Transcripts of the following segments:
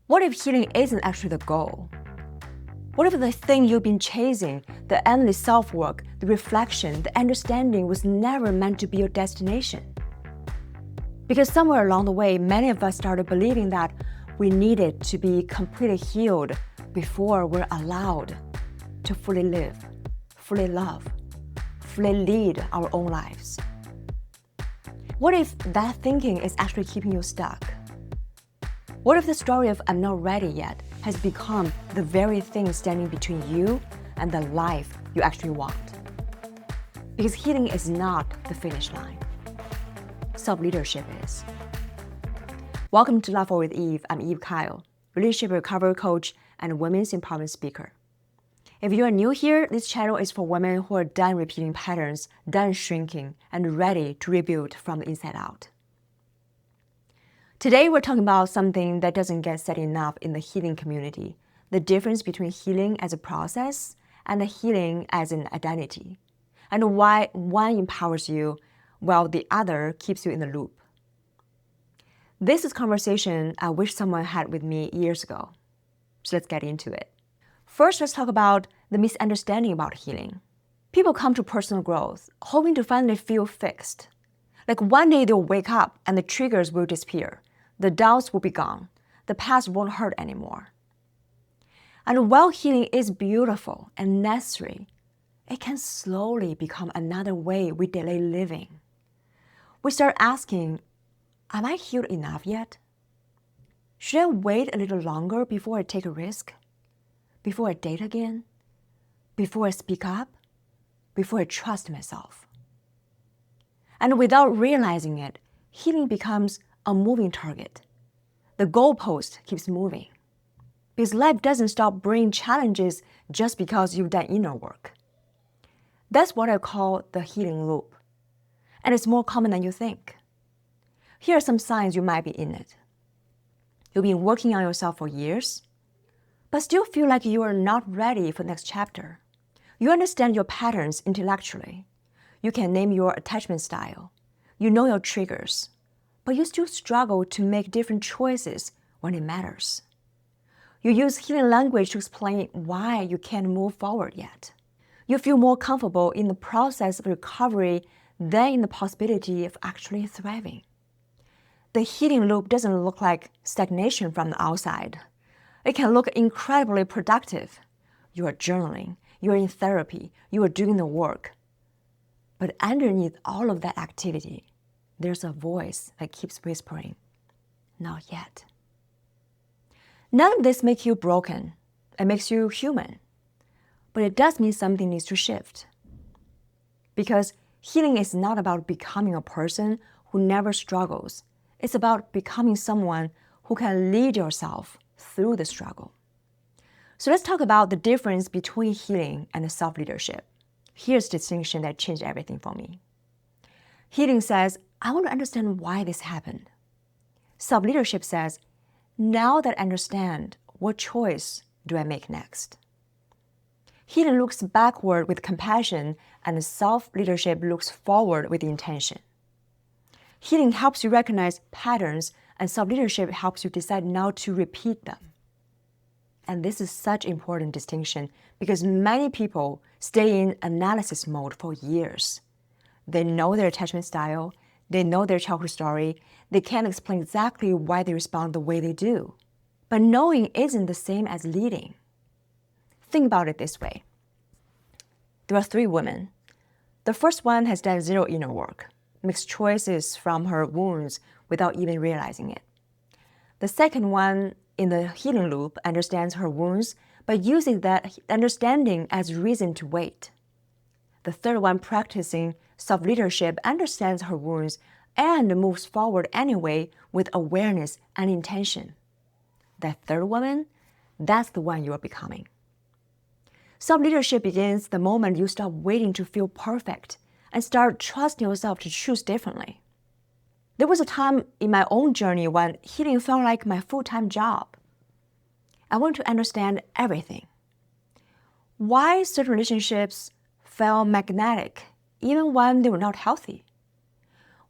What if healing isn't actually the goal? What if the thing you've been chasing, the endless self-work, the reflection, the understanding was never meant to be your destination? Because somewhere along the way, many of us started believing that we needed to be completely healed before we're allowed to fully live, fully love, fully lead our own lives. What if that thinking is actually keeping you stuck? What if the story of "I'm not ready yet" has become the very thing standing between you and the life you actually want? Because healing is not the finish line. Self-leadership is. Welcome to Love with Eve. I'm Keil, relationship recovery coach and women's empowerment speaker. If you are new here, this channel is for women who are done repeating patterns, done shrinking, and ready to rebuild from the inside out. Today, we're talking about something that doesn't get said enough in the healing community, the difference between healing as a process and the healing as an identity, and why one empowers you while the other keeps you in the loop. This is a conversation I wish someone had with me years ago. So let's get into it. First, let's talk about the misunderstanding about healing. People come to personal growth hoping to finally feel fixed. Like one day they'll wake up and the triggers will disappear. The doubts will be gone. The past won't hurt anymore. And while healing is beautiful and necessary, it can slowly become another way we delay living. We start asking, am I healed enough yet? Should I wait a little longer before I take a risk? Before I date again? Before I speak up? Before I trust myself? And without realizing it, healing becomes a moving target. The goalpost keeps moving. Because life doesn't stop bringing challenges just because you've done inner work. That's what I call the healing loop. And it's more common than you think. Here are some signs you might be in it. You've been working on yourself for years, but still feel like you are not ready for the next chapter. You understand your patterns intellectually. You can name your attachment style. You know your triggers. But you still struggle to make different choices when it matters. You use healing language to explain why you can't move forward yet. You feel more comfortable in the process of recovery than in the possibility of actually thriving. The healing loop doesn't look like stagnation from the outside. It can look incredibly productive. You are journaling, you are in therapy, you are doing the work. But underneath all of that activity, there's a voice that keeps whispering, not yet. None of this makes you broken. It makes you human. But it does mean something needs to shift. Because healing is not about becoming a person who never struggles. It's about becoming someone who can lead yourself through the struggle. So let's talk about the difference between healing and self-leadership. Here's the distinction that changed everything for me. Healing says, I want to understand why this happened. Self-leadership says, now that I understand, what choice do I make next? Healing looks backward with compassion, and self-leadership looks forward with intention. Healing helps you recognize patterns, and self-leadership helps you decide not to repeat them. And this is such an important distinction because many people stay in analysis mode for years. They know their attachment style, they know their childhood story, they can't explain exactly why they respond the way they do. But knowing isn't the same as leading. Think about it this way. There are 3 women. The first one has done zero inner work, makes choices from her wounds without even realizing it. The second one, in the healing loop, understands her wounds, but uses that understanding as reason to wait. The third one, practicing self-leadership, understands her wounds and moves forward anyway with awareness and intention. That third woman, that's the one you are becoming. Self-leadership begins the moment you stop waiting to feel perfect and start trusting yourself to choose differently. There was a time in my own journey when healing felt like my full-time job. I wanted to understand everything. Why certain relationships felt magnetic, even when they were not healthy.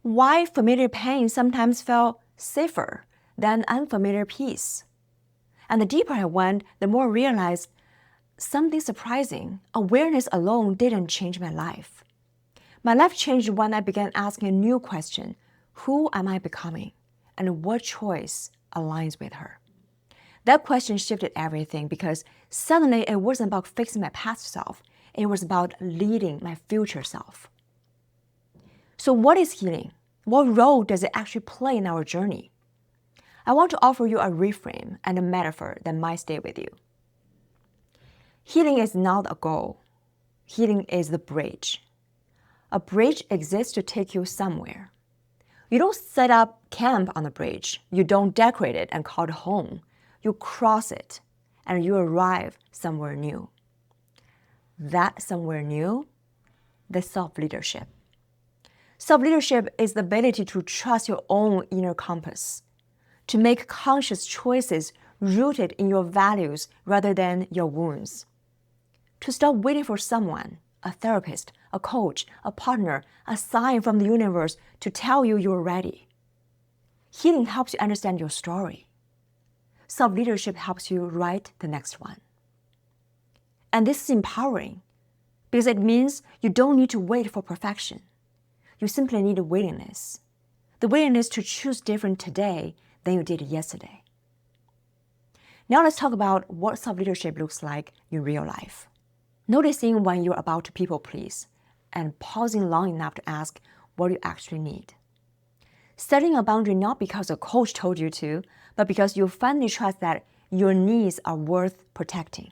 Why familiar pain sometimes felt safer than unfamiliar peace. And the deeper I went, the more I realized something surprising. Awareness alone didn't change my life. My life changed when I began asking a new question. Who am I becoming? And what choice aligns with her? That question shifted everything because suddenly it wasn't about fixing my past self. It was about leading my future self. So what is healing? What role does it actually play in our journey? I want to offer you a reframe and a metaphor that might stay with you. Healing is not a goal. Healing is the bridge. A bridge exists to take you somewhere. You don't set up camp on the bridge. You don't decorate it and call it home. You cross it and you arrive somewhere new. That somewhere new, the self-leadership. Self-leadership is the ability to trust your own inner compass, to make conscious choices rooted in your values rather than your wounds, to stop waiting for someone, a therapist, a coach, a partner, a sign from the universe to tell you you're ready. Healing helps you understand your story. Self-leadership helps you write the next one. And this is empowering because it means you don't need to wait for perfection. You simply need a willingness. The willingness to choose different today than you did yesterday. Now let's talk about what self-leadership looks like in real life. Noticing when you're about to people please and pausing long enough to ask what you actually need. Setting a boundary not because a coach told you to, but because you finally trust that your needs are worth protecting.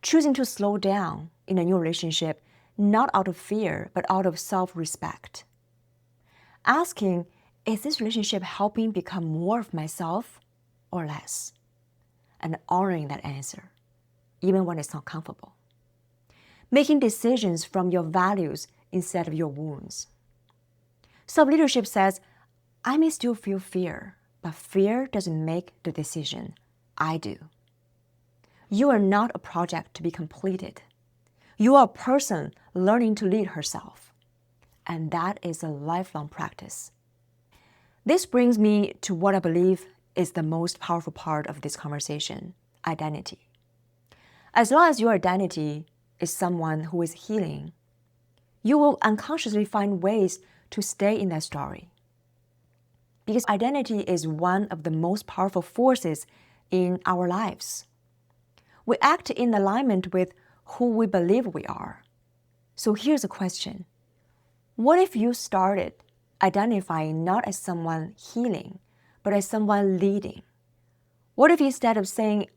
Choosing to slow down in a new relationship, not out of fear, but out of self-respect. Asking, is this relationship helping become more of myself or less? And honoring that answer, even when it's not comfortable. Making decisions from your values instead of your wounds. Self-leadership says, I may still feel fear, but fear doesn't make the decision. I do. You are not a project to be completed. You are a person learning to lead herself. And that is a lifelong practice. This brings me to what I believe is the most powerful part of this conversation, identity. As long as your identity is someone who is healing, you will unconsciously find ways to stay in that story. Because identity is one of the most powerful forces in our lives. We act in alignment with who we believe we are. So here's a question. What if you started identifying not as someone healing, but as someone leading? What if instead of saying,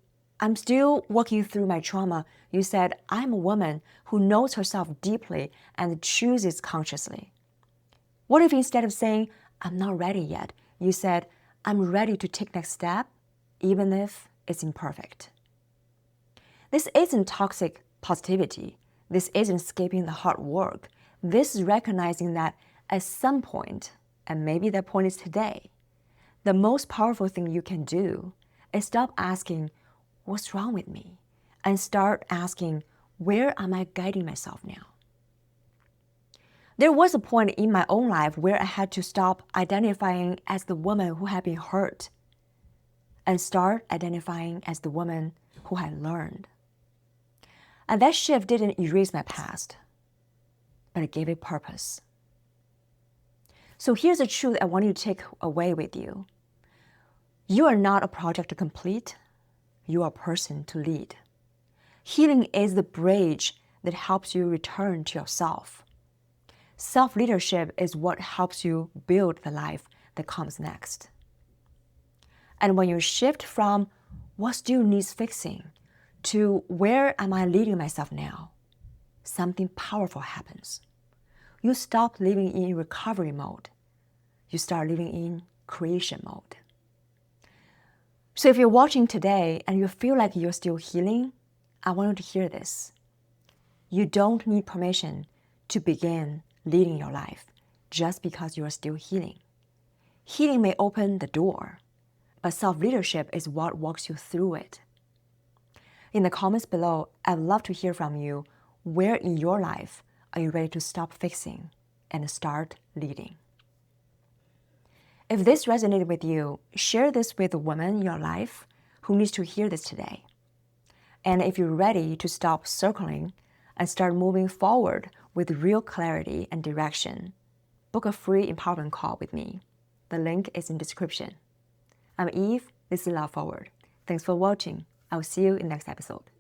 I'm still working through my trauma, you said, I'm a woman who knows herself deeply and chooses consciously? What if instead of saying, I'm not ready yet, you said, I'm ready to take next step, even if it's imperfect? This isn't toxic positivity. This isn't escaping the hard work. This is recognizing that at some point, and maybe that point is today, the most powerful thing you can do is stop asking, what's wrong with me? And start asking, where am I guiding myself now? There was a point in my own life where I had to stop identifying as the woman who had been hurt and start identifying as the woman who had learned. And that shift didn't erase my past, but it gave it purpose. So here's the truth I want you to take away with you. You are not a project to complete. You are a person to lead. Healing is the bridge that helps you return to yourself. Self-leadership is what helps you build the life that comes next. And when you shift from what still needs fixing to where am I leading myself now, something powerful happens. You stop living in recovery mode. You start living in creation mode. So if you're watching today and you feel like you're still healing, I want you to hear this. You don't need permission to begin leading your life just because you are still healing. Healing may open the door, but self-leadership is what walks you through it. In the comments below, I'd love to hear from you. Where in your life are you ready to stop fixing and start leading? If this resonated with you, share this with a woman in your life who needs to hear this today. And if you're ready to stop circling and start moving forward with real clarity and direction, book a free empowerment call with me. The link is in the description. I'm Eve. This is Love Forward. Thanks for watching. I will see you in the next episode.